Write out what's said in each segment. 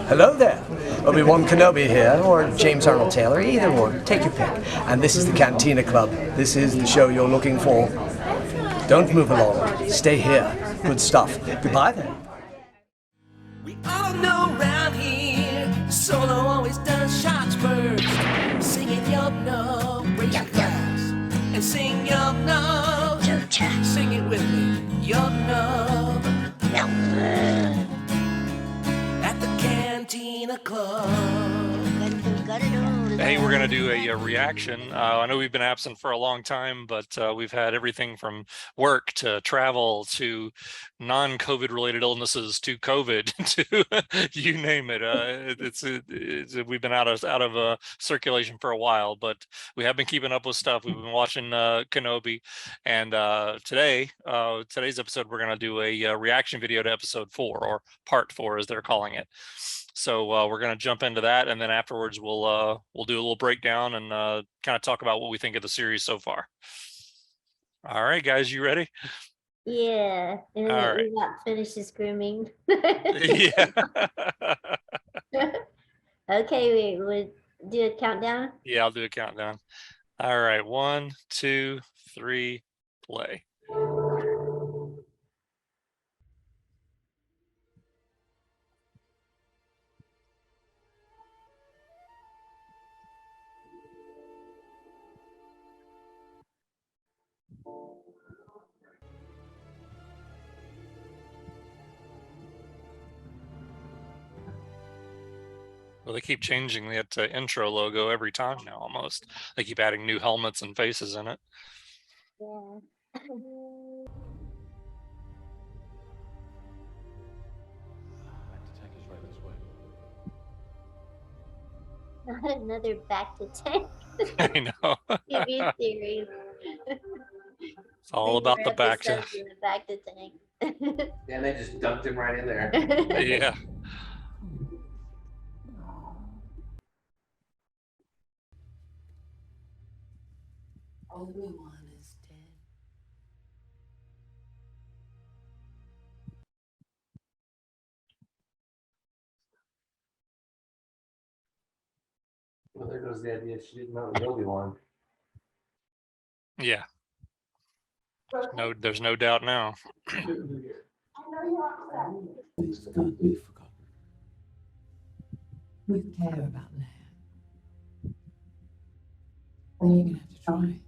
Hello there, Obi-Wan Kenobi here, or James Arnold Taylor, either or, take your pick. And this is the Cantina Club. This is the show you're looking for. Don't move along, stay here. Good stuff. Goodbye then. We all know round here, Solo always does shots first. Singing your no, raise your glass, and sing your no. Sing it with me, your no. At the Cantina Club. Hey, we're going to do a reaction. I know we've been absent for a long time, but we've had everything from work to travel to non-COVID related illnesses to COVID to you name it. We've been out of circulation for a while, but we have been keeping up with stuff. We've been watching Kenobi, and today's episode, we're going to do a reaction video to episode 4, or part 4 as they're calling it. So we're going to jump into that, and then afterwards we'll do a little breakdown and kind of talk about what we think of the series so far. All right, guys, you ready? Yeah, and All then right. we got finishes grooming. Yeah. Okay, we'll do a countdown. Yeah, I'll do a countdown. All right, 1, 2, 3, play. Well, they keep changing that intro logo every time now, almost. They keep adding new helmets and faces in it. Yeah. Not another back to tank. I know. TV series. It's all about the back to. Back to tank. Yeah, they just dumped him right in there. Yeah. Obi-Wan is dead. Well, there goes the idea she didn't know it was Obi-Wan. Yeah. No, there's no doubt now. Please, God, we've forgotten. We care about Leia. Then you're gonna have to try.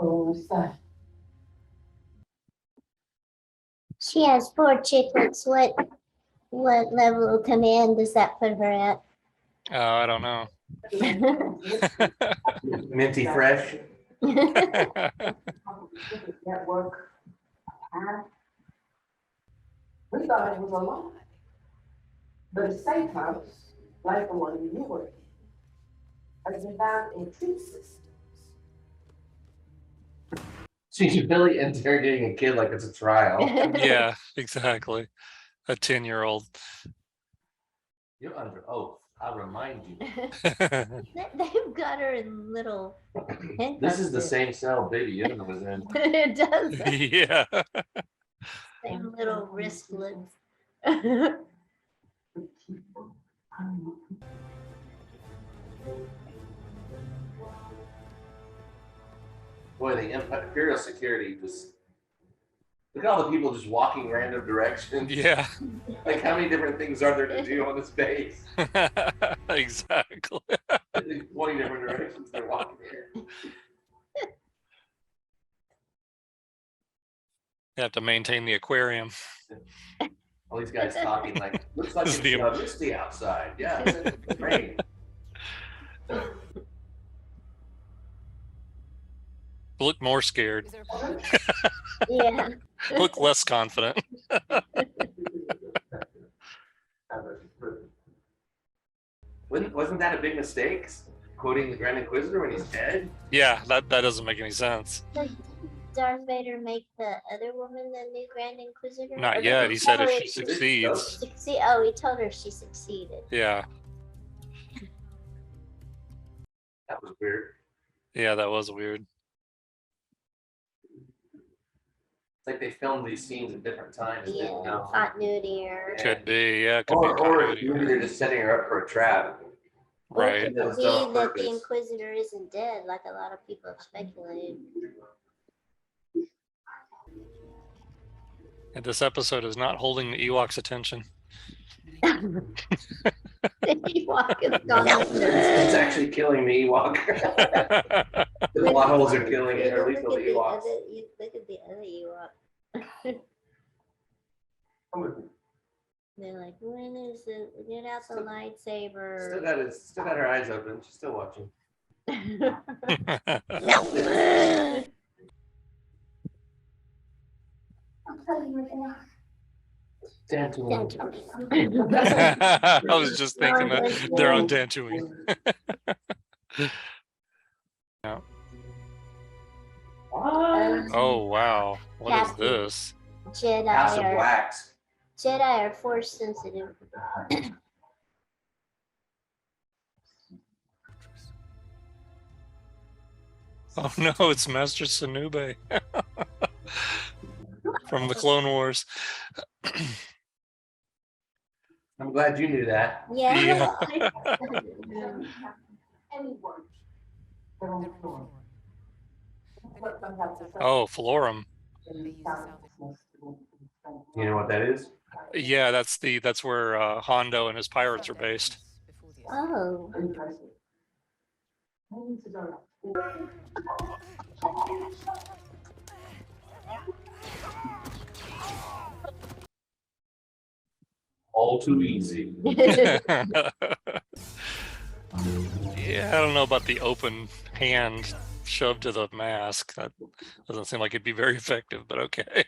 What's that? She has 4 chiclets. What level of command does that put her at? I don't know. Minty fresh. Network. We thought it was a lie. But a safe house, like the one you were in, has been found in 2 systems. She's really interrogating a kid like it's a trial. Yeah, exactly. A 10-year-old. You're under oath. I'll remind you. They've got her in little. This is the same cell Baby Yoda was in. It does. Yeah. Same little wristlets. Boy, the Imperial security just look at all the people just walking random directions. Yeah. Like, how many different things are there to do on this base? Exactly. 20 different directions they're walking in. You have to maintain the aquarium. All these guys talking like, looks like This is it's misty outside. Yeah, it's rain. Look more scared. Yeah. Look less confident. Wasn't that a big mistake? Quoting the Grand Inquisitor when he's dead? Yeah, that doesn't make any sense. Did Darth Vader make the other woman the new Grand Inquisitor? Not Or did yet. He said tell if her she succeeds. Oh, he told her she succeeded. Yeah. That was weird. Yeah, that was weird. It's like they filmed these scenes at different times. Yeah, didn't know. continuity or. Could be, yeah, could Or be continuity maybe error. they're just setting her up for a trap. Or it Right. could That was done on be that the purpose. Inquisitor isn't dead, like a lot of people have speculated. And this episode is not holding the Ewoks' attention. Ewok is gone. It's actually killing the Ewok. The plot holes are killing it, or at least the Look at the Ewoks. other, look at the other Ewok. They're like, when is it? Get out the lightsaber. Still got her eyes open. She's still watching. Dantooine. I was just thinking that they're on Dantooine. Yeah. Oh wow, what is Captain. this? House Jedi of are Wax. force sensitive. Oh no, it's Master Sanube from the Clone Wars. I'm glad you knew that. Yeah. Oh, Florum. You know what that is? Yeah, that's where Hondo and his pirates are based. Oh. All too easy. Yeah, I don't know about the open hand shoved to the mask. That doesn't seem like it'd be very effective, but okay.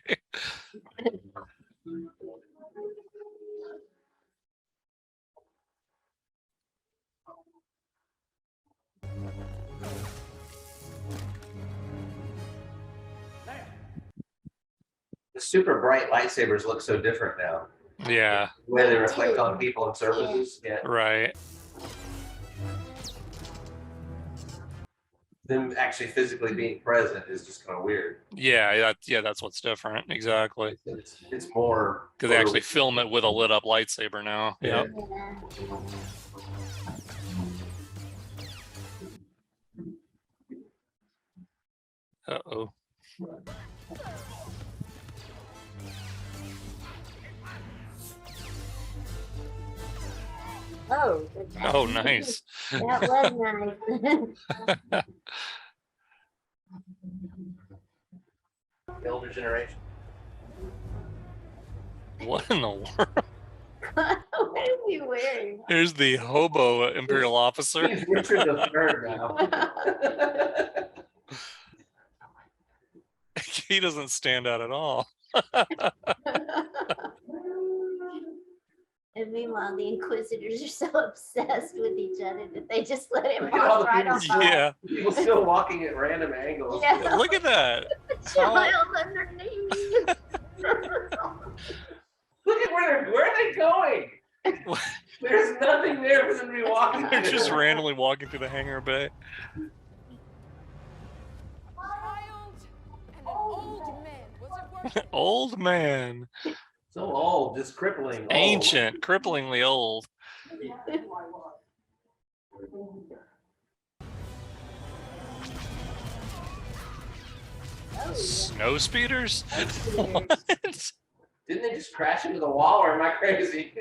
The super bright lightsabers look so different now. Yeah, The way they reflect on people and surfaces. Yeah. right. Them actually physically being present is just kind of weird. Yeah, that's what's different. Exactly. It's more Because they actually film it with a lit up lightsaber now. Yeah. Yep. Yeah. Uh-oh. Oh. Oh, nice. That was nice. The older generation. What in the world? What are we wearing? Here's the hobo Imperial officer. He's Richard the Third now. He doesn't stand out at all. And meanwhile, the Inquisitors are so obsessed with each other that they just let him Look at all walk the right on people- by. Yeah. People still walking at random angles. Yeah. Look at that. Child underneath. Look at where are they going? There's nothing there for them to be walking. They're just through. randomly walking through the hangar bay. Child and an old man. Was it worth Old man. So old, just crippling. Old. Ancient, cripplingly old. Snow speeders? What? Didn't they just crash into the wall, or am I crazy?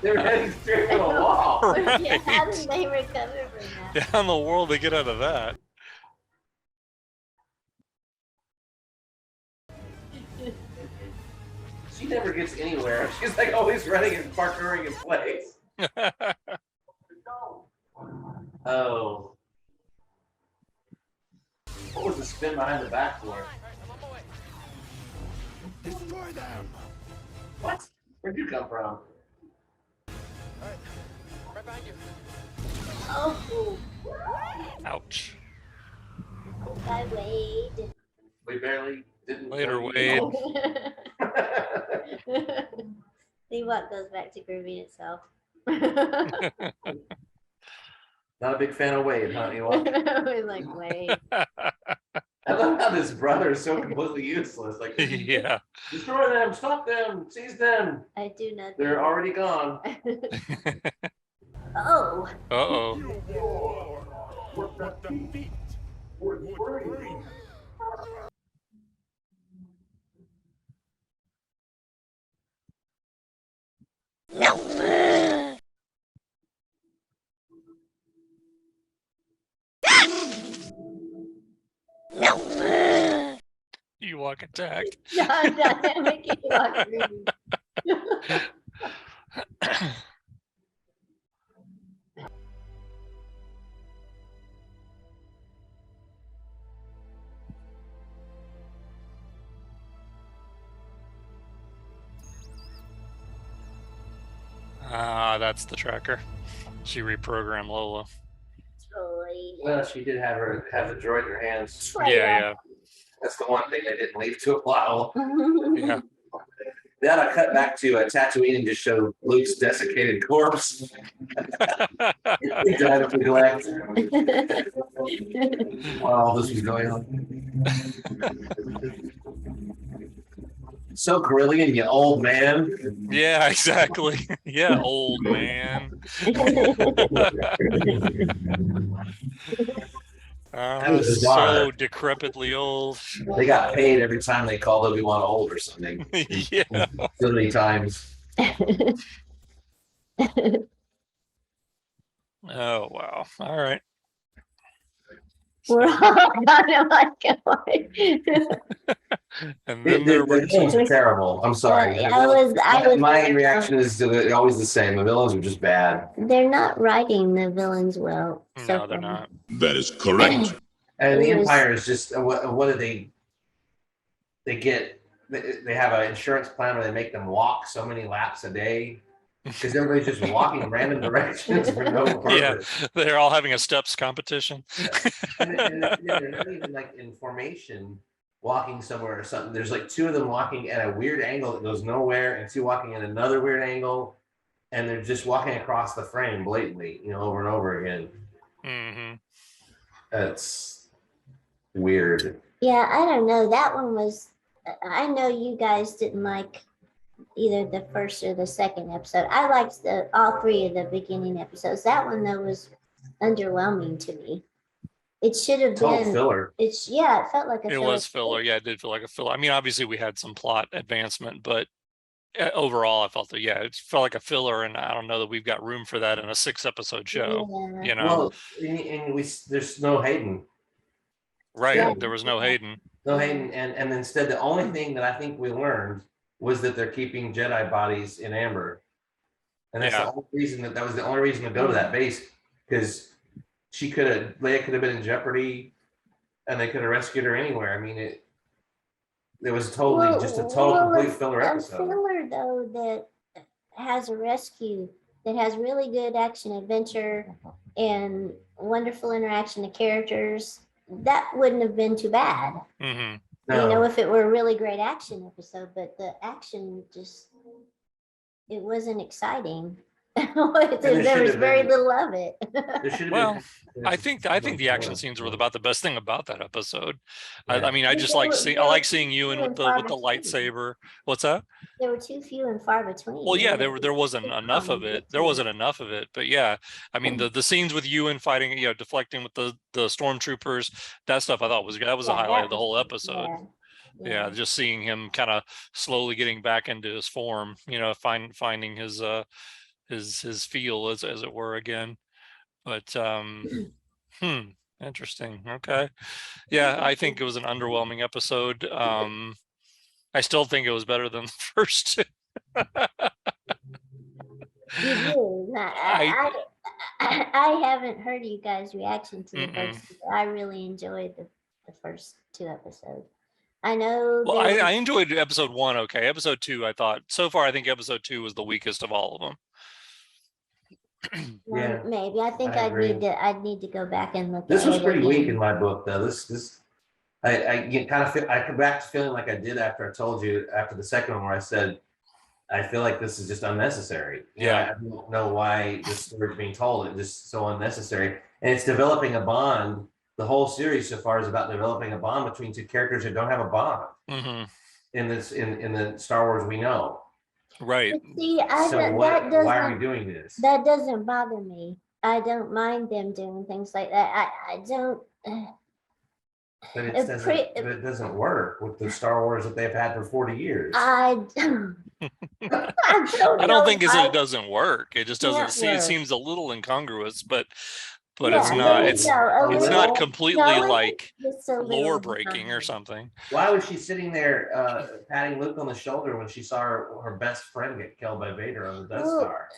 They were heading straight for the wall. Yeah, how Right. did they recover from that? How in the world they get out of that? She never gets anywhere. She's like always running and parkouring in place. Oh. What was the spin behind the back for? Destroy them! What? Where'd you come from? right behind you? Oh, Ouch. I Wade. We barely didn't. Later, Wade. See what goes back to grooming itself. Not a big fan of Wade, huh? You want? We're like, Wade. I love how this brother is so completely useless. Like, Yeah. destroy them, stop them, seize them. I do not. They're already gone. Oh, Uh-oh. Ewok attacked. no, I'm making you walk Ah, that's the tracker. She reprogrammed Lola. Well, she did have the droid in her hands. Yeah. That's the one thing they didn't leave to allow. Yeah. They ought to cut back to Tatooine and just show Luke's desiccated corpse. He died of neglect while all this was going on. So Carillion, you old man. Yeah, exactly. Yeah, old man. So decrepitly old. They got paid every time they called Obi-Wan old or something. Yeah. So many times. Oh, wow. All right. We're all kind of like, And then there were The villains are terrible. I'm sorry. My reaction is always the same. The villains are just bad. They're not writing the villains well. No, they're not. That is correct. And the Empire is just what do they get? They have an insurance plan where they make them walk so many laps a day because everybody's just walking random directions for no purpose. Yeah, they're all having a steps competition. And they're not even like in formation walking somewhere or something. There's like two of them walking at a weird angle that goes nowhere and two walking at another weird angle. And they're just walking across the frame blatantly, over and over again. Mm-hmm. That's weird. Yeah, I don't know. That one was, I know you guys didn't like either the first or the second episode. I liked all three of the beginning episodes. That one though was underwhelming to me. It should have been filler. it felt like a filler. It was filler. Yeah, it did feel like a filler. I mean, obviously we had some plot advancement, but overall I felt that it felt like a filler, and I don't know that we've got room for that in a 6-episode show. Yeah. Well, and there's no Hayden. Right. Yeah. There was no Hayden. No Hayden, and instead the only thing that I think we learned was that they're keeping Jedi bodies in amber, and that's the only reason that was the only reason to go to that base, because Leia could have been in jeopardy, and they could have rescued her anywhere. I mean, it was totally just a complete filler episode. A filler though that has a rescue, that has really good action adventure and wonderful interaction of characters. That wouldn't have been too bad. Mm-hmm. No. If it were a really great action episode, but the action it wasn't exciting. There was very little of it. Well, I think the action scenes were about the best thing about that episode. I mean, I just like seeing Ewan with the lightsaber. What's that? There were too few and far between. Well, yeah, there wasn't enough of it. There wasn't enough of it. But yeah, I mean, the scenes with Ewan fighting, deflecting with the stormtroopers, that stuff I thought was a highlight of the whole episode. Yeah, just seeing him kind of slowly getting back into his form, finding his feel as it were again. But interesting. Okay. Yeah, I think it was an underwhelming episode. I still think it was better than the first two. You do. I haven't heard you guys' reaction to the first two. I really enjoyed the first two episodes. I know. Well, I enjoyed episode 1. Okay. Episode 2, I thought so far, I think episode 2 was the weakest of all of them. Yeah, maybe. I think I'd need to go back and look. This was pretty weak in my book, though. I come back to feeling like I did after I told you after the second one, where I said I feel like this is just unnecessary. I don't know why this story is being told. It's just so unnecessary, and it's developing a bond. the whole series so far is about developing a bond between two characters that don't have a bond in the Star Wars we know. Right. See, Why are we doing this? That doesn't bother me. I don't mind them doing things like that. I don't. But it doesn't work with the Star Wars that they've had for 40 years. I don't think it doesn't work. It just doesn't see. It seems a little incongruous, but it's not. It's not completely like lore breaking or something. Why was she sitting there patting Luke on the shoulder when she saw her best friend get killed by Vader on the Death Star?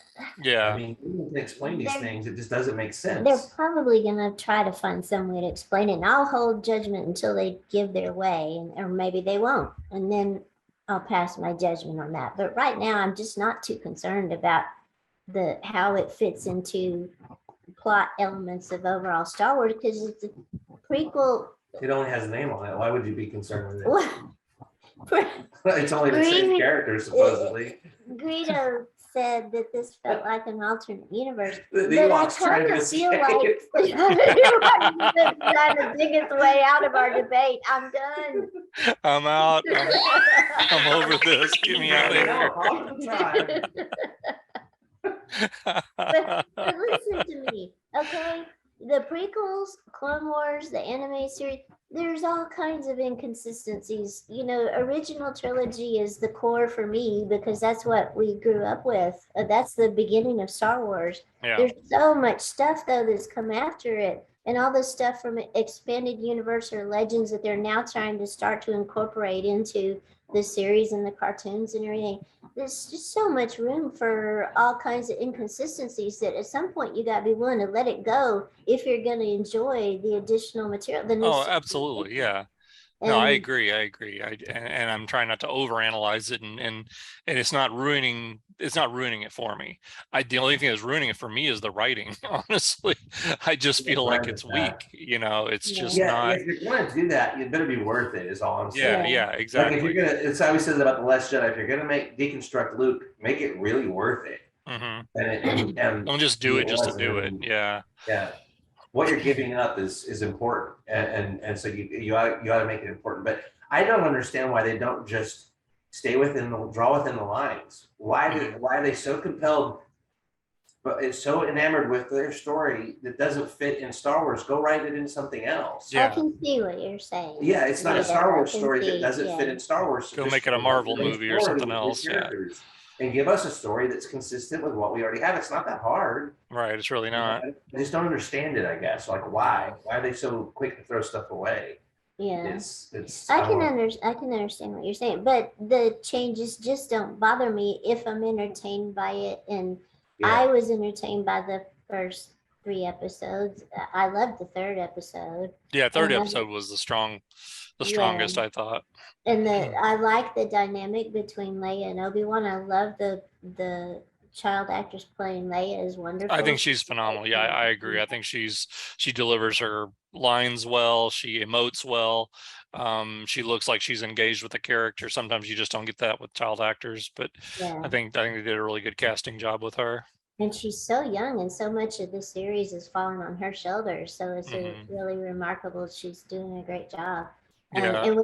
Yeah, I mean, you can explain these things. It just doesn't make sense. They're probably gonna try to find some way to explain it, and I'll hold judgment until they give their way, or maybe they won't, and then I'll pass my judgment on that. But right now, I'm just not too concerned about how it fits into plot elements of overall Star Wars, because it's a prequel. It only has a name on it. Why would you be concerned with it? It's only the same character, supposedly. Greedo said that this felt like an alternate universe. The but I Ewok's trying kind to of feel escape. like trying to dig its way out of our debate. I'm done. I'm out. I'm over this. Get me out of here. but listen to me, okay? The prequels, Clone Wars, the anime series, there's all kinds of inconsistencies. You know, original trilogy is the core for me because that's what we grew up with. That's the beginning of Star Wars. Yeah. There's so much stuff, though, that's come after it. And all this stuff from expanded universe or legends that they're now trying to start to incorporate into the series and the cartoons and everything. There's just so much room for all kinds of inconsistencies that at some point you got to be willing to let it go if you're going to enjoy the additional material. Absolutely. Yeah. No, I agree. And I'm trying not to overanalyze it, and it's not ruining it for me. The only thing that's ruining it for me is the writing. Honestly, I just feel like it's weak. You know, it's just not. If you're going to do that, it better be worth it. Is all I'm saying. Yeah, exactly. Like if you're gonna, it's always says about the Last Jedi. If you're gonna deconstruct Luke, make it really worth it. And don't just do it just to do it. Yeah. Yeah. What you're giving up is important, and so you ought to make it important. But I don't understand why they don't just draw within the lines. Why are they so compelled, but it's so enamored with their story that doesn't fit in Star Wars? Go write it in something else. Yeah. I can see what you're saying. Yeah, it's not a Star Wars story that doesn't fit in Star Wars. Go make it a Marvel movie or something else. Yeah. And give us a story that's consistent with what we already have. It's not that hard. Right. It's really not. I just don't understand it, I guess. Like why? Why are they so quick to throw stuff away? Yeah. I can understand what you're saying, but the changes just don't bother me if I'm entertained by it. And I was entertained by the first 3 episodes. I loved the 3rd episode. Yeah, 3rd episode was the strongest, I thought. And I like the dynamic between Leia and Obi-Wan. I love the child actress playing Leia is wonderful. I think she's phenomenal. Yeah, I agree. I think she delivers her lines well. She emotes well. She looks like she's engaged with the character. Sometimes you just don't get that with child actors, but I think they did a really good casting job with her. And she's so young, and so much of the series is falling on her shoulders. So it's really remarkable. She's doing a great job. And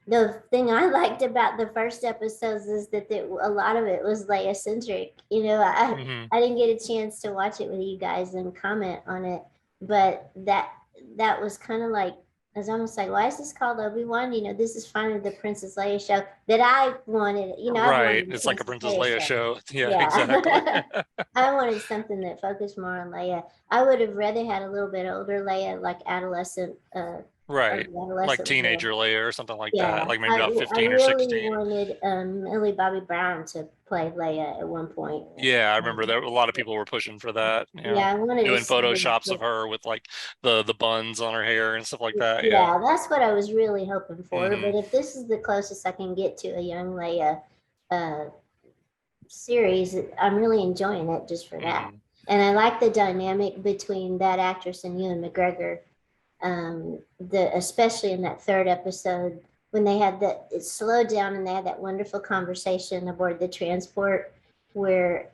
the thing I liked about the first episodes is that a lot of it was Leia centric. You know, I didn't get a chance to watch it with you guys and comment on it, but that was kind of like, I was almost like, why is this called Obi-Wan? You know, this is finally the Princess Leia show that I wanted. You know, right? It's like a Princess Leia show. Yeah, exactly. I wanted something that focused more on Leia. I would have rather had a little bit older Leia, like adolescent. Right, like teenager Leia or something like that, like maybe about 15 or really 16. I wanted Millie Bobby Brown to play Leia at one point. Yeah, I remember that a lot of people were pushing for that. I wanted doing photoshops of her with like the buns on her hair and stuff like that. Yeah, that's what I was really hoping for. But if this is the closest I can get to a young Leia series, I'm really enjoying it just for that. And I like the dynamic between that actress and Ewan McGregor. Especially in that 3rd episode when they had it slowed down and they had that wonderful conversation aboard the transport, where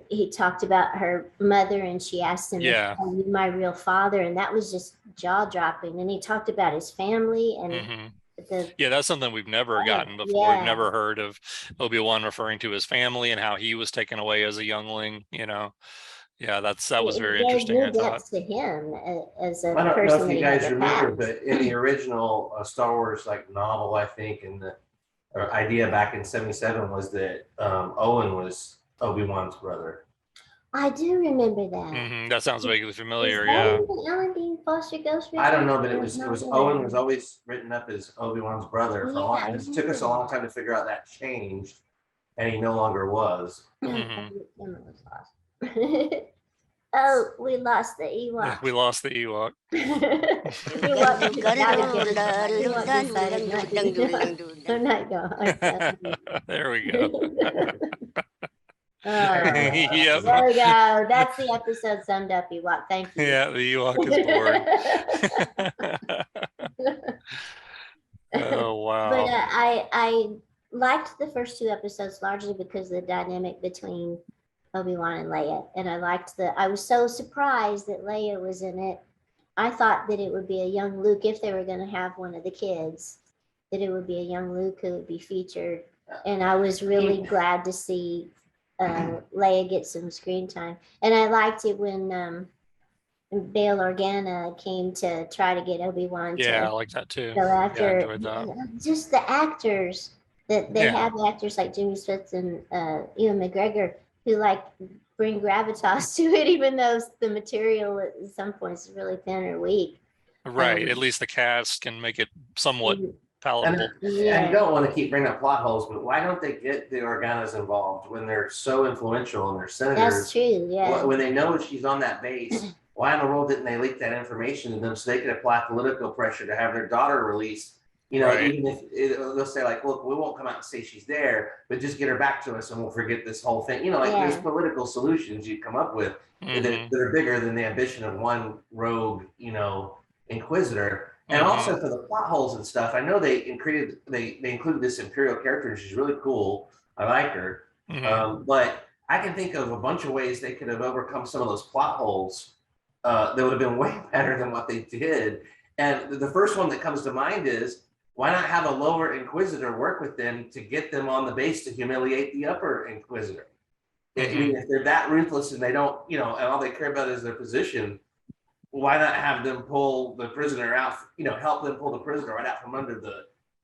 he talked about her mother and she asked him, Yeah. "Are you my real father?" And that was just jaw dropping. And he talked about his family and the Yeah, that's something we've never gotten before. We've yeah. never heard of Obi-Wan referring to his family and how he was taken away as a youngling, you know. Yeah, that was very It gave interesting, I new thought. depth to him as a I don't know person if that you he guys never remember, had. but in the original Star Wars like novel, I think, and the idea back in '77 was that Owen was Obi-Wan's brother. I do remember that. That sounds vaguely Is familiar. that Yeah. in the Alan Dean Foster Ghost? I don't know, but Richard? it Not was really. Owen was always written up as Obi-Wan's brother for a Yeah, long I time. It took us a remember long time to figure out that changed, and he no longer was. Mhm. Emma was lost. Oh, we lost the Ewok. Yeah, we lost the Ewok. Ewok just gotta get it. Ewok decided not to. I'm not going. There we go. Yep. There we go. That's the episode summed up, Ewok. Thank you. Yeah, the Ewok is bored. Oh But wow. I liked the first two episodes largely because of the dynamic between Obi-Wan and Leia, and I was so surprised that Leia was in it. I thought that it would be a young Luke if they were going to have one of the kids, that it would be a young Luke who would be featured, and I was really glad to see Leia get some screen time, and I liked it when Bail Organa came to try to get Obi-Wan Yeah, I to like that too. go Yeah, I after. enjoyed that. Just the actors that they Yeah. have actors like Jimmy Smith and Ewan McGregor who like bring gravitas to it, even though the material at some points is really thin or weak. Right. At least the cast can make it somewhat palatable. And you don't want to keep bringing up plot holes, but why don't they get the Organas involved when they're so influential and they're senators? That's true, yeah. When they know she's on that base, why in the world didn't they leak that information to them so they could apply political pressure to have their daughter released? You know, Right. even if they'll say like, look, we won't come out and say she's there, but just get her back to us and we'll forget this whole thing. You know, like there's political solutions you come up with that are bigger than the ambition of one rogue, you know, inquisitor. And also for the plot holes and stuff, I know they included this Imperial character, and she's really cool. I like her. But I can think of a bunch of ways they could have overcome some of those plot holes that would have been way better than what they did. And the first one that comes to mind is, why not have a lower inquisitor work with them to get them on the base to humiliate the upper inquisitor? I mean, if they're that ruthless and they don't, you know, and all they care about is their position, why not have them pull the prisoner out, you know, help them pull the prisoner right out from under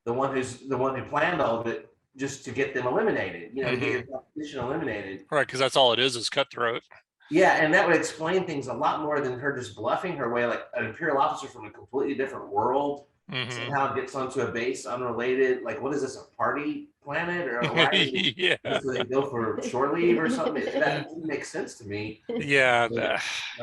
the one who planned all of it, just to get them eliminated, you know, to get your competition eliminated. Right, because that's all it is cutthroat. Yeah, and that would explain things a lot more than her just bluffing her way, like an Imperial officer from a completely different world somehow gets onto a base unrelated. Like, what is this, a party planet? Or why yeah. do they go for shore leave or something? That doesn't make sense to me. Yeah,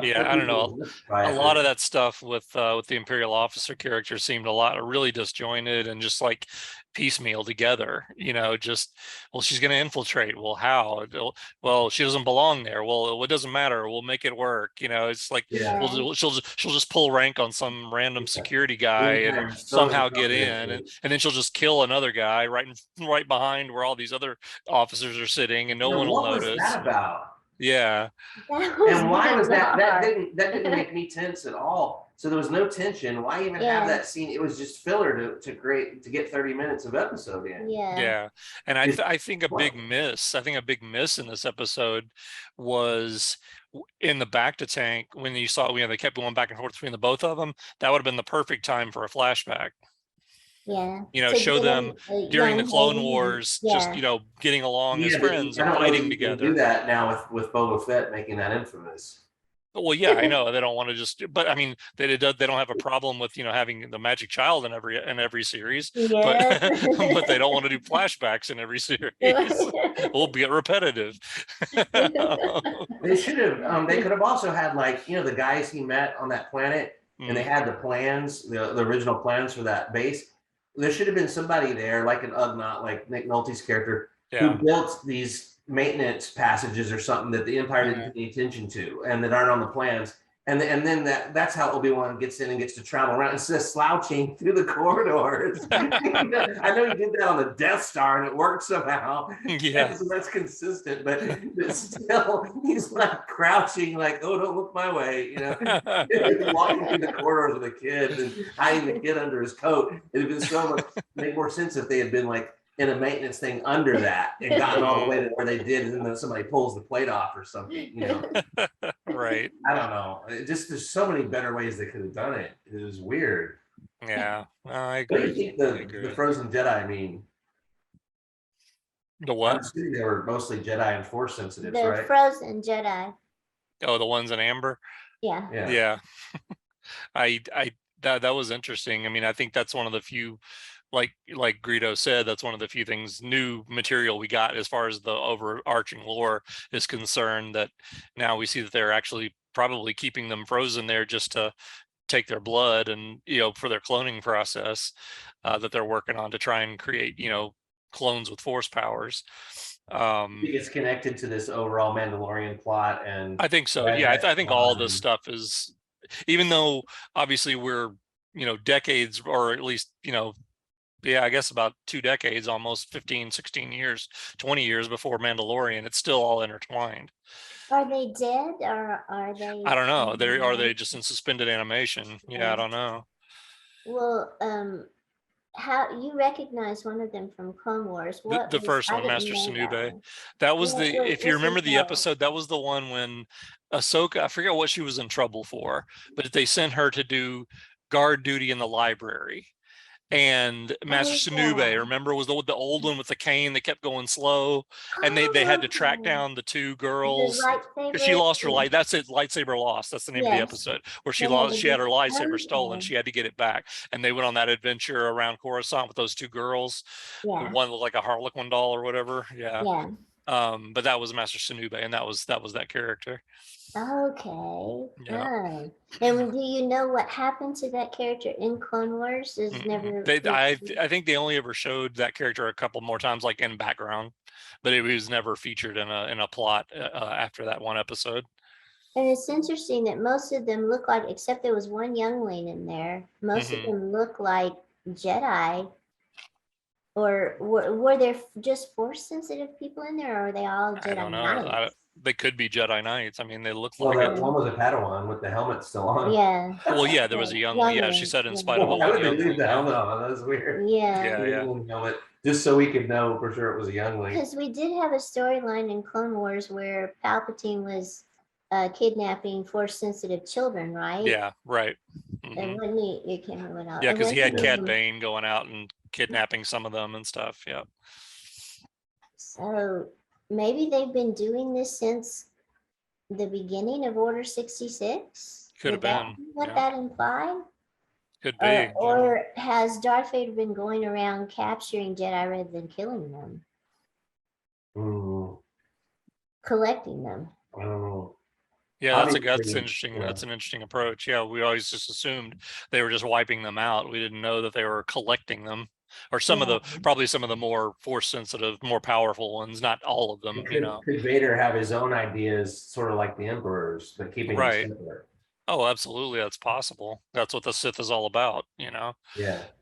I don't know. A lot of that stuff with the Imperial officer character seemed really disjointed and just like piecemeal together, you know, just, well, she's going to infiltrate. Well, how? Well, she doesn't belong there. Well, it doesn't matter. We'll make it work. You know, it's like, she'll just pull rank on some random security guy and somehow get in, and then she'll just kill another guy right behind where all these other officers are sitting, and no one will notice. What was that about? Yeah. And why was that? That didn't make me tense at all. So there was no tension. Why even have that scene? It was just filler to get 30 minutes of episode in. Yeah. And I think a big miss in this episode was in the back to tank when you saw they kept going back and forth between the both of them. That would have been the perfect time for a flashback. Yeah. You know, show them during the Clone Wars, just, you know, getting along as friends and fighting together. Do that now with Boba Fett making that infamous. Well, yeah, I know they don't want to just, but I mean, they don't have a problem with, you know, having the magic child in every series, but they don't want to do flashbacks in every series. We'll be repetitive. They should have. They could have also had, like, you know, the guys he met on that planet, and they had the plans, the original plans for that base. There should have been somebody there, like an Ugnaught, like Nick Nolte's character, who built these maintenance passages or something that the Empire didn't pay attention to and that aren't on the plans, And then that's how Obi-Wan gets in and gets to travel around instead of slouching through the corridors. I know he did that on the Death Star and it worked somehow. Yeah. So that's consistent, but still he's like crouching, like, oh, don't look my way, walking through the corridors with a kid and hiding the kid under his coat. It'd have been so much make more sense if they had been like in a maintenance thing under that and gotten all the way to where they did, and then somebody pulls the plate off or something, Right. I don't know. There's so many better ways they could have done it. It was weird. Yeah, I What do you agree. think the Frozen Jedi mean? The I'm what? assuming they were mostly Jedi and Force sensitives, The right? Frozen Jedi. Oh, the ones in amber. Yeah. Yeah. That was interesting. I mean, I think that's one of the few, like Greedo said, that's one of the few things, new material we got as far as the overarching lore is concerned, that now we see that they're actually probably keeping them frozen there just to take their blood and, for their cloning process that they're working on to try and create, clones with force powers. I think it's connected to this overall Mandalorian plot, and I think so. Yeah, I think all this stuff is, even though obviously we're, decades, or at least, I guess about 2 decades, almost 15, 16 years, 20 years before Mandalorian, it's still all intertwined. Are they dead or are they? I don't know. Are they just in suspended animation? Yeah, I don't know. Well, how you recognize one of them from Clone Wars? The first one, Master Sinube. That was if you remember the episode, that was the one when Ahsoka, I forget what she was in trouble for, but they sent her to do guard duty in the library. And Master Sinube, remember, was the old one with the cane that kept going slow, and they had to track down the 2 girls because she lost her light. That's it, lightsaber lost. That's the name of the episode, where she had her lightsaber stolen. She had to get it back, and they went on that adventure around Coruscant with those 2 girls. Yeah. One looked like a Harlequin doll or whatever. Yeah. But that was Master Sinube, and that was that character. Okay. Yeah. And do you know what happened to that character in Clone Wars? Is never. I think they only ever showed that character a couple more times, like in background, but it was never featured in a plot after that one episode. And it's interesting that most of them look like, except there was one youngling in there, most of them look like Jedi. Or were there just Force sensitive people in there, or are they all Jedi? I don't know. They could be Jedi Knights. I mean, they look like it. One was a Padawan with the helmet still on. Yeah. Well, yeah, there was a young. Yeah, she said in spite of all the leave the helmet on. That was weird. Yeah. Helmet, just so we could know for sure it was a youngling. Because we did have a storyline in Clone Wars where Palpatine was kidnapping Force sensitive children, right? Yeah, right. And when you can't remember what else. Yeah, because he had Cad Bane going out and kidnapping some of them and stuff. Yeah. So maybe they've been doing this since the beginning of Order 66. Could have been. What that implied? Could be. Or has Darth Vader been going around capturing Jedi rather than killing them? Collecting them. I don't know. Yeah, that's interesting. Yeah. That's an interesting approach. Yeah, we always just assumed they were just wiping them out. We didn't know that they were collecting them, or probably some of the more force sensitive, more powerful ones. Not all of them. Could Vader have his own ideas, sort of like the Emperor's, but keeping it simpler? Oh, absolutely, that's possible. That's what the Sith is all about. Yeah.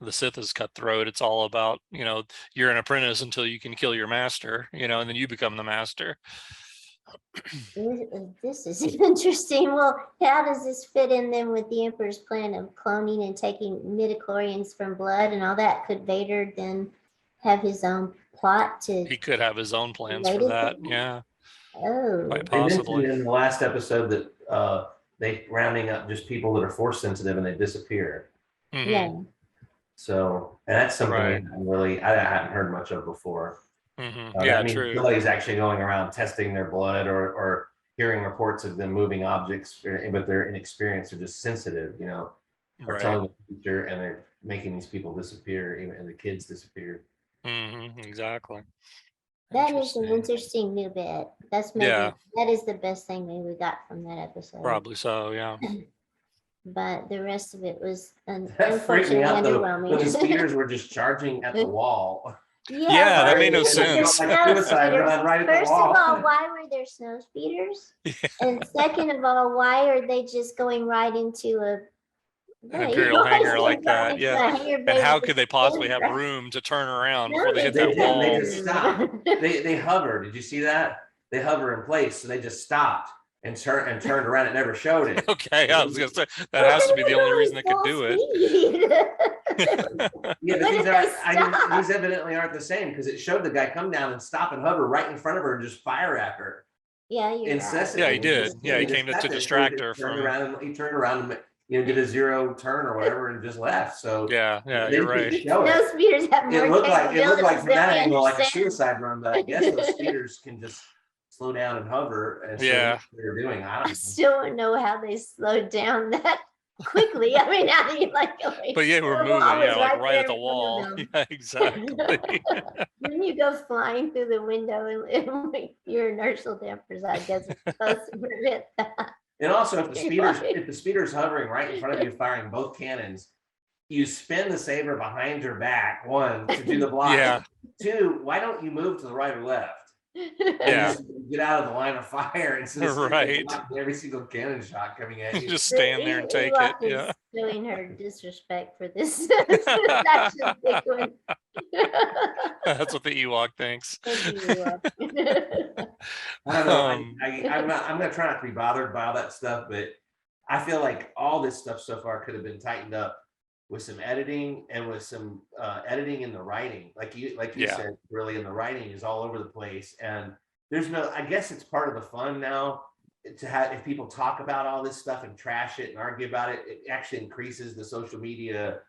The Sith is cutthroat. It's all about you're an apprentice until you can kill your master. And then you become the master. This is interesting. Well, how does this fit in then with the Emperor's plan of cloning and taking midichlorians from blood and all that? Could Vader then have his own plot to? He could have his own plans for that. Yeah. Oh. Quite possibly. In the last episode that they rounding up just people that are force sensitive and they disappear. Yeah. So, and that's something I hadn't heard much of before. Yeah, true. Nobody's actually going around testing their blood or hearing reports of them moving objects, but they're inexperienced or just sensitive, or telling the future, and they're making these people disappear, and the kids disappear. Exactly. That is an interesting new bit. That's maybe that is the best thing maybe we got from that episode. Probably so, yeah. But the rest of it was That freaked me out though. When the speeders were just charging at the wall. Yeah, that why made no were there sense. snow Like suicide speeders? run right at the First wall. of all, why were there snow speeders? And second of all, why are they just going right into An Imperial hangar like that, yeah. and how could they possibly have room to turn around before they hit They that didn't. wall? They just stopped. They hover. Did you see that? They hover in place, so they just stopped and turned around. It never showed it. Okay, I was gonna say that has to be the only reason they could do it. Yeah, but When these did are they stop? these evidently aren't the same because it showed the guy come down and stop and hover right in front of her and just fire at her Yeah, you're incessantly. Yeah, he did. Yeah, he just came to sat there, distract her turned from. around and he turned around and did a zero turn or whatever and just left. So Yeah, they you're didn't right. show it. Snow speeders have more It looked like capabilities from than that we angle like a understand. suicide run, but I guess those speeders can just slow down and hover. And so Yeah. that's what they're doing. I I don't know. still don't know how they slowed down that quickly. I mean, how do you like going? But yeah, we're the moving. wall was Yeah, like right there at the in front of wall. them. Yeah, exactly. When you go flying through the window and your inertial dampers, I guess, is supposed to prevent that. And also, if the speeder's hovering right in front of you, firing both cannons, you spin the saber behind your back. One, to do the block. Yeah. Two, why don't you move to the right or left? And Yeah. just get out of the line of fire instead of Right. every single cannon shot coming at you. Just stand there and take it. Ewok Yeah. is showing her disrespect for this action sequence. That's what the Ewok thinks. Thank you, Ewok. I don't know. Um, I'm gonna try not to be bothered by all that stuff, but I feel like all this stuff so far could have been tightened up with some editing and with some editing in the writing. Like you Yeah. said, really, in the writing is all over the place. And there's no, I guess it's part of the fun now to have, if people talk about all this stuff and trash it and argue about it, it actually increases the social media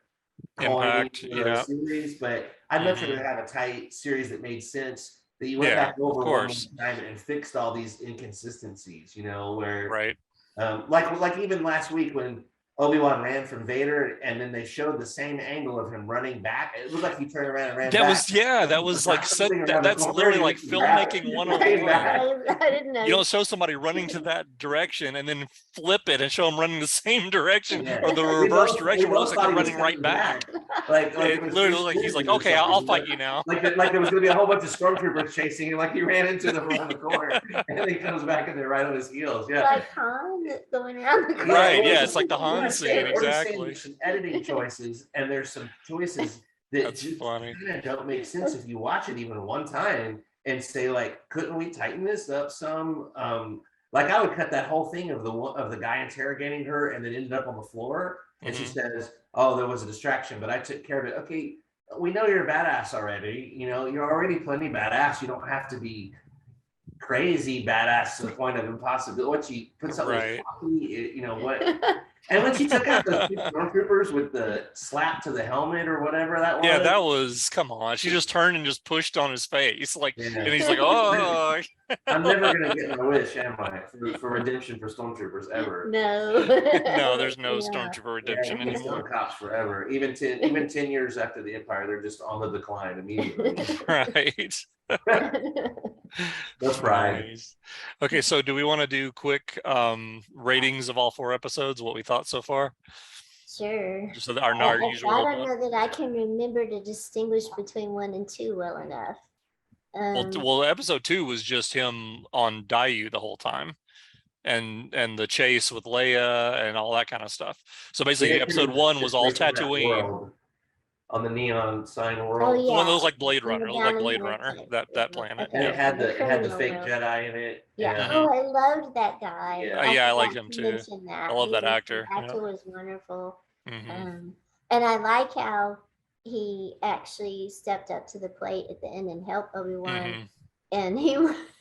Impact, coin, yeah. series. But I'd much rather have a tight series that made sense, that you went back over one more time and fixed all these inconsistencies, where right. like even last week when Obi-Wan ran from Vader and then they showed the same angle of him running back. It looked like he turned around and ran back. That was like that's literally like filmmaking 101. I didn't know. You don't show somebody running to that direction and then flip it and show them running the same direction or the reverse direction where it looks like they're running right back. Like it literally looked like he's like, okay, I'll fight you now. Like there was gonna be a whole bunch of stormtroopers chasing him, like he ran into them around the corner and then he comes back and they're right on his heels. Yeah. Like Han going around the corner. Right, yeah, it's like the Han scene, exactly. There's some editing choices and there's some choices that just funny. Don't make sense if you watch it even one time and say like, couldn't we tighten this up some? Like I would cut that whole thing of the guy interrogating her and then ended up on the floor and she says, oh, there was a distraction, but I took care of it. Okay, we know you're a badass already. You're already plenty badass. You don't have to be crazy badass to the point of impossibility. Once you put something right. cocky, what? And when she took out those two stormtroopers with the slap to the helmet or whatever that was. Yeah, that was, come on. She just turned and just pushed on his face. Like, yeah. And he's like, oh. I'm never going to get my wish, am I? For redemption for stormtroopers ever. No. No, there's no stormtrooper redemption anymore. Cops forever. Even 10 years after the Empire, they're just on the decline immediately. Right. That's right. Nice. Okay, so do we want to do quick ratings of all 4 episodes, what we thought so far? Sure. Just so our usual. I don't know that I can remember to distinguish between 1 and 2 well enough. Well, episode 2 was just him on Dayu the whole time, and the chase with Leia and all that kind of stuff. So basically, episode 1 was all Tatooine. On the neon sign world. Oh, yeah. One of those like Blade Runner, that planet. And it had the fake Jedi in it. Yeah. Oh, I loved that guy. Yeah, I liked him too. I love that actor. The actor was wonderful. Mm-hmm. And I like how he actually stepped up to the plate at the end and helped Obi-Wan. And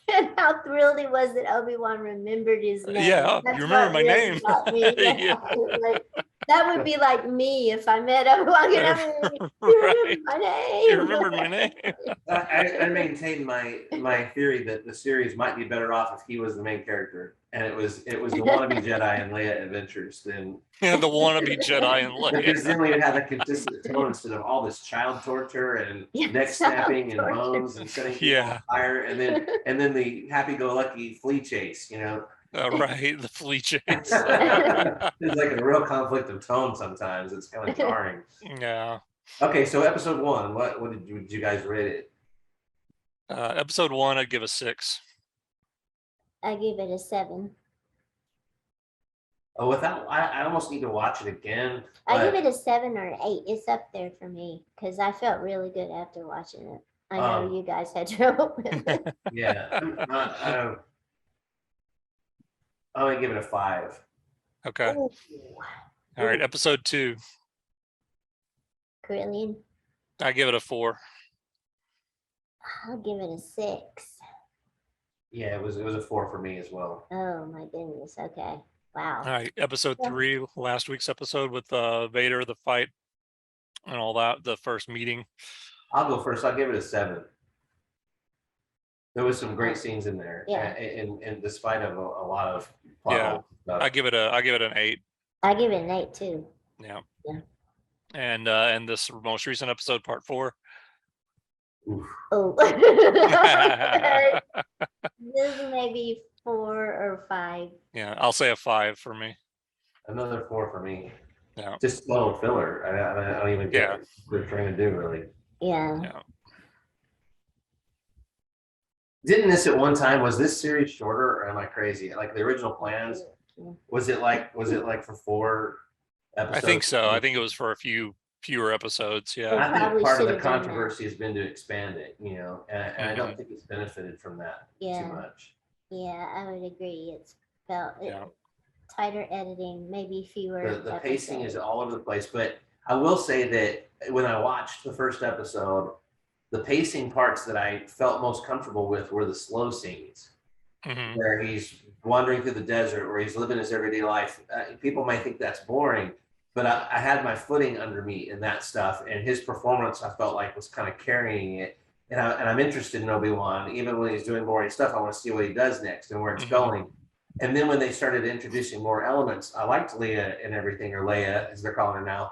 and how thrilled he was that Obi-Wan remembered his name. Yeah, you remember my name. Yeah. Like, that would be like me if I met Obi-Wan Kenobi. You remember my name. You remembered my name. I maintain my theory that the series might be better off if he was the main character, and it was the wannabe Jedi and Leia adventures. Then the wannabe Jedi and Leia. Because then we would have a consistent tone instead of all this child torture and neck snapping and bones and setting people on fire, and then the happy-go-lucky flea chase. Right, the flea chase. There's like a real conflict of tone sometimes. It's kind of jarring. Yeah. Okay, so episode 1, what did you guys rate it? Episode 1, I'd give a 6. I give it a 7. Oh, I almost need to watch it again. I give but, it a 7 or 8. It's up there for me because I felt really good after watching it. I know you guys had trouble with it. Yeah, I'm gonna give it a 5. Okay. Ooh. All right. Episode 2, Krillian, I give it a 4. I'll give it a 6. Yeah, it was a 4 for me as well. Oh my goodness. Okay. Wow. All right. Episode Yeah. 3, last week's episode with Vader, the fight, and all that. The first meeting. I'll go first. I'll give it a 7. There was some great scenes in there, Yeah. and despite of a lot of Yeah. holes and stuff. I give it an 8. I give it an 8 too. Yeah. Yeah. And this most recent episode, part 4. Oof. Oh. This may be 4 or 5. Yeah, I'll say a 5 for me. Another 4 for me. Yeah. Just slow filler. I don't even get Yeah. what they're trying to do really. Yeah. Yeah. Didn't this at one time, was this series shorter or am I crazy? Like the original plans, was it like for 4 episodes? I think so. I think it was for a fewer episodes. Yeah. I think Probably part of should the have done that. controversy has been to expand it, and I don't think it's benefited from that Yeah. too much. Yeah, I would agree. It's felt Yeah. tighter editing, maybe fewer. The pacing is episodes. all over the place, but I will say that when I watched the first episode, the pacing parts that I felt most comfortable with were the slow scenes Mhm. where he's wandering through the desert, where he's living his everyday life. People might think that's boring, but I had my footing under me in that stuff, and his performance I felt like was kind of carrying it. And I'm interested in Obi-Wan, even when he's doing boring stuff. I want to see what he does next and where it's Mhm. going. And then when they started introducing more elements, I liked Leia and everything, or Leia as they're calling her now.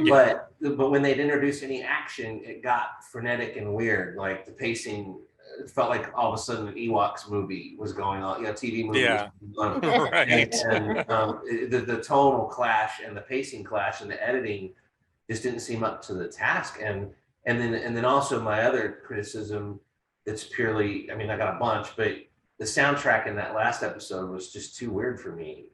But when they'd introduce any action, it got frenetic and weird. Like the pacing, it felt like all of a sudden an Ewoks movie was going on, TV movie. Yeah. Was going on. Right. And the tonal clash and the pacing clash and the editing just didn't seem up to the task. And then also my other criticism, it's purely, I mean, I got a bunch, but the soundtrack in that last episode was just too weird for me.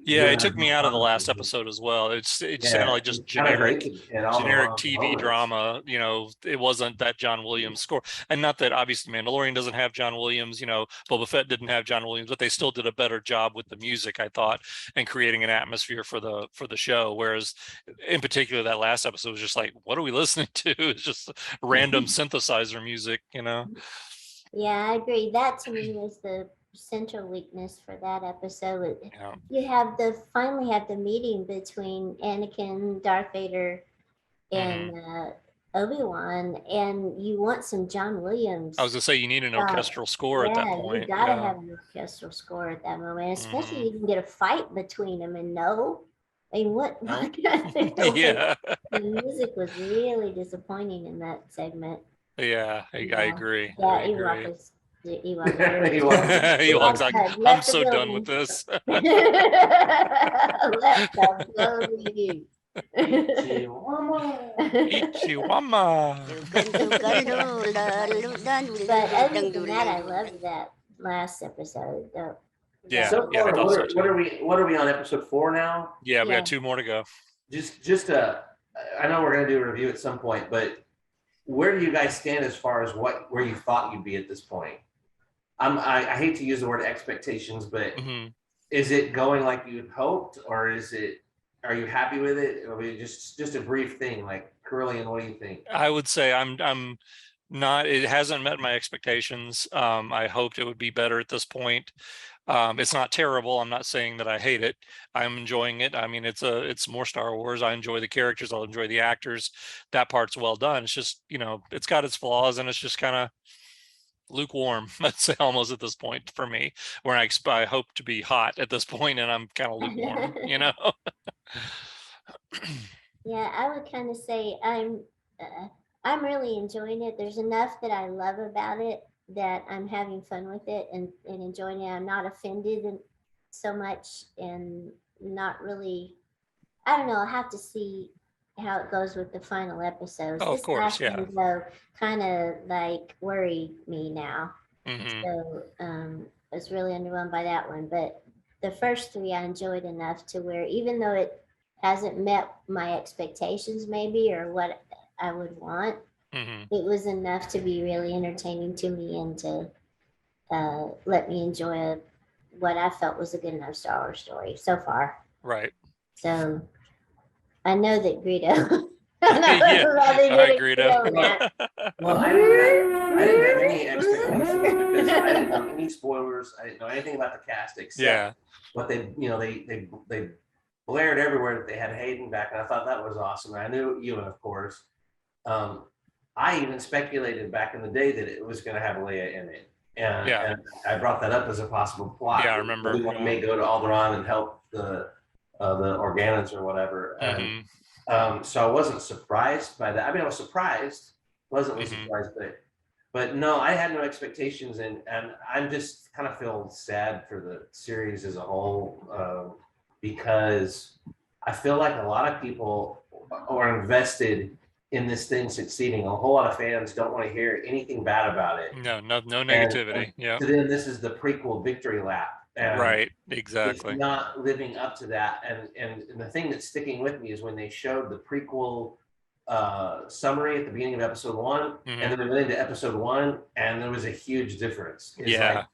Yeah, it took me out of the last episode as well. It sounded like just generic TV drama. It wasn't that John Williams score. And not that obviously Mandalorian doesn't have John Williams, Boba Fett didn't have John Williams, but they still did a better job with the music, I thought, and creating an atmosphere for the show. Whereas in particular, that last episode was just like, what are we listening to? It's just random synthesizer music, Yeah, I agree. That to me was the central weakness for that episode. Yeah. You finally have the meeting between Anakin, Darth Vader, and Obi-Wan, and you want some John Williams. I was gonna say you need an orchestral score at that point. You gotta have an orchestral score at that moment, especially you can get a fight between them. And I mean, what Yeah. The music was really disappointing in that segment. Yeah, I agree. Yeah, I agree. Ewok's like, I'm so done with this. Let the building. Ichiwama. But other than that, I loved that last episode. Yeah. So Yeah, I far, thought so what are we on episode 4 now? Yeah, we Yeah. got 2 more to go. I know we're gonna do a review at some point, but where do you guys stand as far as where you thought you'd be at this point? I hate to use the word expectations, but is it going like you'd hoped, or are you happy with it? I mean, just a brief thing, like Carillion, what do you think? I would say I'm not, it hasn't met my expectations. I hoped it would be better at this point. It's not terrible. I'm not saying that I hate it. I'm enjoying it. I mean, it's more Star Wars. I enjoy the characters. I'll enjoy the actors. That part's well done. It's just, it's got its flaws, and it's just kind of lukewarm, let's say, almost at this point for me, where I hope to be hot at this point, and I'm kind of lukewarm, Yeah, I would kind of say I'm really enjoying it. There's enough that I love about it that I'm having fun with it and enjoying it. I'm not offended so much, and not really. I don't know. I'll have to see how it goes with the final episodes. Oh, of This course, last yeah. one, though, kind of like worried me now. Hmm. So I was really underwhelmed by that one. But the first three I enjoyed enough to where even though it hasn't met my expectations, maybe, or what I would want, Hmm. it was enough to be really entertaining to me and to let me enjoy what I felt was a good enough Star Wars story so far. Right. So I know that Greedo. I know Yeah. there's a lot of All right, good Greedo. in that. Well, I didn't have any expectations because I didn't know any spoilers. I didn't know anything about the cast except Yeah. what they blared everywhere that they had Hayden back, and I thought that was awesome. And I knew Ewan, of course. I even speculated back in the day that it was going to have Leia in it, Yeah. and I brought that up as a possible plot. Yeah, I remember. Obi-Wan may go to Alderaan and help the Organons or whatever, and Hmm. so I wasn't surprised by that. I mean, I was surprised, pleasantly Mhm. surprised, but no, I had no expectations, and I'm just kind of feel sad for the series as a whole, because I feel like a lot of people are invested in this thing succeeding. A whole lot of fans don't want to hear anything bad about it, No, no and negativity. Yeah. to them, this is the prequel victory lap, and Right. it's Exactly. not living up to that. And the thing that's sticking with me is when they showed the prequel summary at the beginning of episode one, Mhm. and then we went into episode one, and there was a huge difference. It's Yeah. like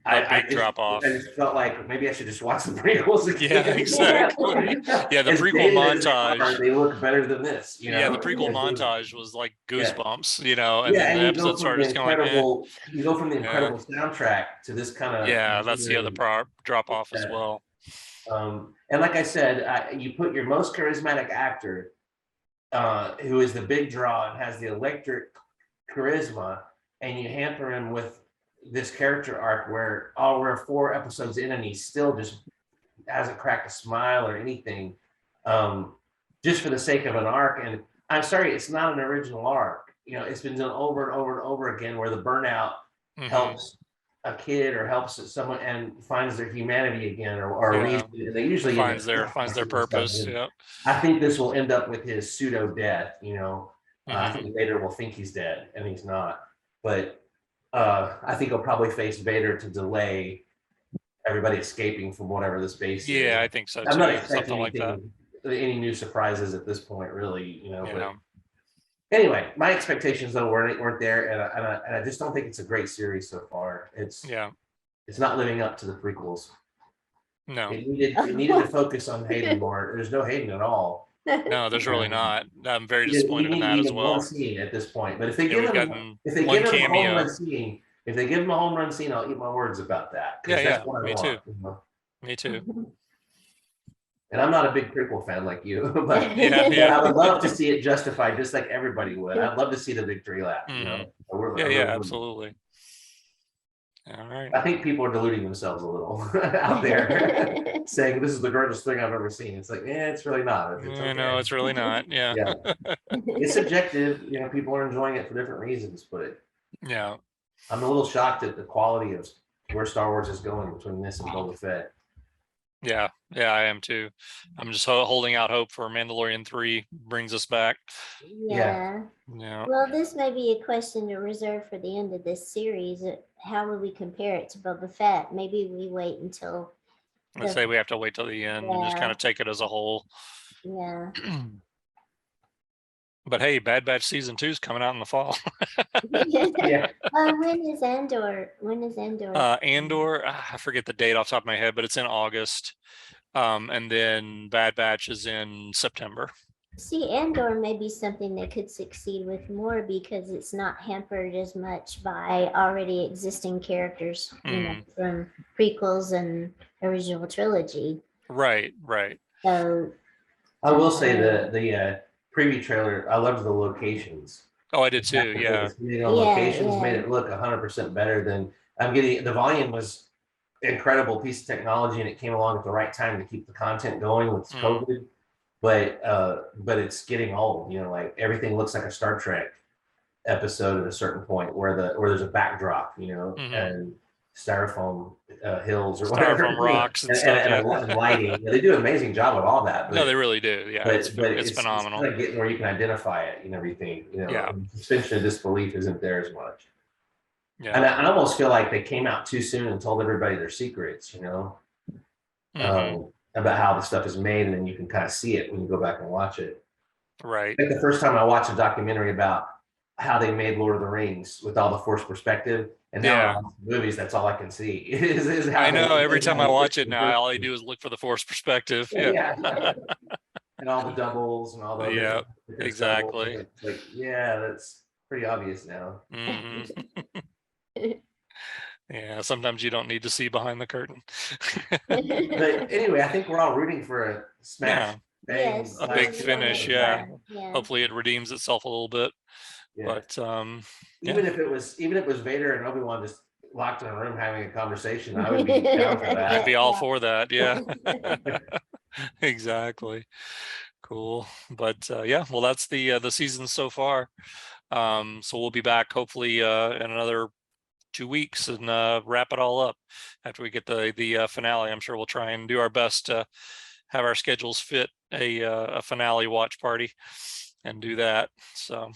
A big just, drop off. I just felt like maybe I should just watch the prequels again. Yeah, exactly. Yeah, the As prequel dated as they are, montage. they look better than this, you know? Yeah, the prequel It's- montage was like yeah. goosebumps, you know, and Yeah, then and the episode started just kind of like, you go from the yeah, incredible soundtrack to this kind of yeah, that's the other drop off as well. and like I said, you put your most charismatic actor, who is the big draw and has the electric charisma, and you hamper him with this character arc where we're 4 episodes in and he still just hasn't cracked a smile or anything, just for the sake of an arc. And I'm sorry, it's not an original arc. You know, it's been done over and over and over again where the burnout Mhm. helps a kid or helps someone and finds their humanity again, or a Yeah. reason. And they usually Finds their purpose. Yeah. I think this will end up with his pseudo death. You know, I Mhm. think Vader will think he's dead and he's not. But I think he'll probably face Vader to delay everybody escaping from whatever this base is. Yeah, I think so I'm not too. expecting Something like that. any new surprises at this point, really. You know, Yeah. but anyway, my expectations though weren't there, and I just don't think it's a great series so far. It's not living up to the prequels. No. It needed to focus on Hayden more. There's no Hayden at all. No, there's really not. I'm very He disappointed in that as needed one well. scene at this point. But if they Yeah, give we've him gotten if they one give him a home cameo. run scene, if they give him a home run scene, I'll eat my words about that. 'Cause Yeah, that's what I me want, too. you know? Me too. And I'm not a big prequel fan like you, but Yeah. I would love to see it justified, just like everybody would. I'd love to see the victory lap. You know, Yeah, absolutely. All right. I think people are deluding themselves a little out there, saying this is the greatest thing I've ever seen. It's like, it's really not. It's okay. No, it's really not. Yeah. Yeah, it's subjective. You know, people are enjoying it for different reasons, but Yeah. I'm a little shocked at the quality of where Star Wars is going between this and Boba Fett. Yeah, I am too. I'm just holding out hope for Mandalorian 3 brings us back. Yeah. Yeah. Well, this may be a question to reserve for the end of this series. How would we compare it to Boba Fett? Maybe we wait until. Let's say we have to wait till the end and just kind of take it as a whole. Yeah. But hey, Bad Batch season 2 is coming out in the fall. Yeah. When is Andor? Andor, I forget the date off the top of my head, but it's in August. And then Bad Batch is in September. See, Andor may be something that could succeed with more because it's not hampered as much by already existing characters, you know, from prequels and original trilogy. Right. So I will say the preview trailer, I loved the locations. Oh, I did too. Yeah. Locations made it look 100% better than I'm getting. The volume was incredible piece of technology, and it came along at the right time to keep the content going with COVID. But it's getting old. You know, like everything looks like a Star Trek episode at a certain point where there's a backdrop. You know, and styrofoam hills or whatever. Styrofoam rocks and and, stuff. and, Yeah. and lighting. They do an amazing job with all that. No, they really do. Yeah, but it's phenomenal. It's kind of getting where you can identify it and everything. Yeah. And suspension of disbelief isn't there as much. Yeah. And I almost feel like they came out too soon and told everybody their secrets, about how the stuff is made, and then you can kind of see it when you go back and watch it. Right. Like the first time I watched a documentary about how they made Lord of the Rings with all the forced perspective, and now in movies, that's all I can see. Is how I know. Every time I watch it now, all I do is look for the forced perspective. Yeah. And all the doubles and all the different exactly. It's like, yeah, that's pretty obvious now. Yeah, sometimes you don't need to see behind the curtain. But anyway, I think we're all rooting for a smash. Yes, a big finish. yeah. Hopefully it redeems itself a little bit. But even if it was Vader and Obi-Wan just locked in a room having a conversation, I would be down for that. I'd be all for that. Yeah. Exactly. Cool. But well, that's the season so far. So we'll be back hopefully in another 2 weeks and wrap it all up after we get the finale. I'm sure we'll try and do our best to have our schedules fit a finale watch party and do that. So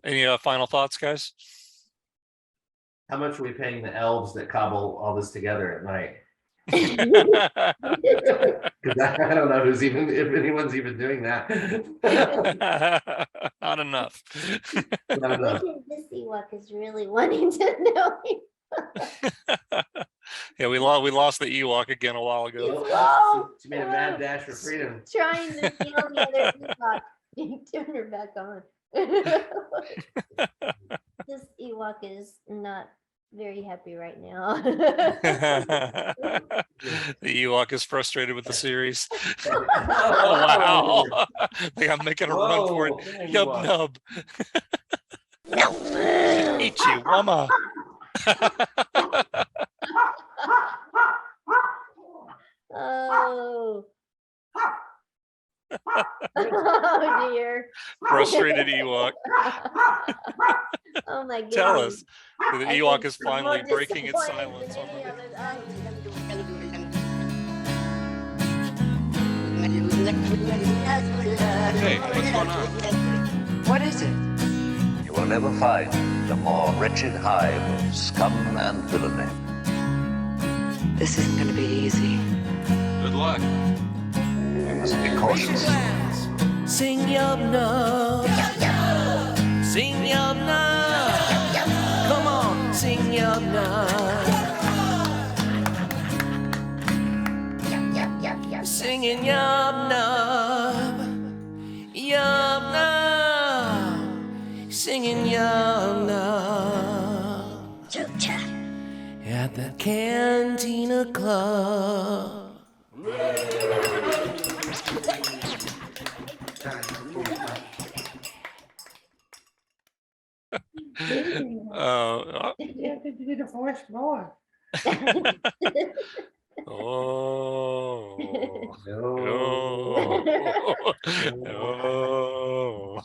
any final thoughts, guys? How much are we paying the elves that cobble all this together at night? Because I don't know if anyone's even doing that. Not enough. Not enough. This Ewok is really wanting to know him. Yeah, we lost the Ewok again a while ago. She made a mad dash for freedom. Trying to steal the other Ewok. Turn her back on. This Ewok is not very happy right now. The Ewok is frustrated with the series. Oh, wow. Like I'm making a run for it. Yub nub. Eat you, mama. Oh. Oh dear. Frustrated Ewok. Oh my goodness. Tell us. The I Ewok think is finally I'm more breaking its disappointed silence than on any the of us. Hey, what's going on? What is it? You will never find a more wretched hive of scum and villainy. This isn't going to be easy. Good luck. You must be cautious. Sing yub nub. Sing yub nub. Come on, sing yub nub. Singing yub nub. Yub nub. Singing yub nub. At the Cantina Club. Yeah, you need a voice more. Oh. No. Oh. Oh.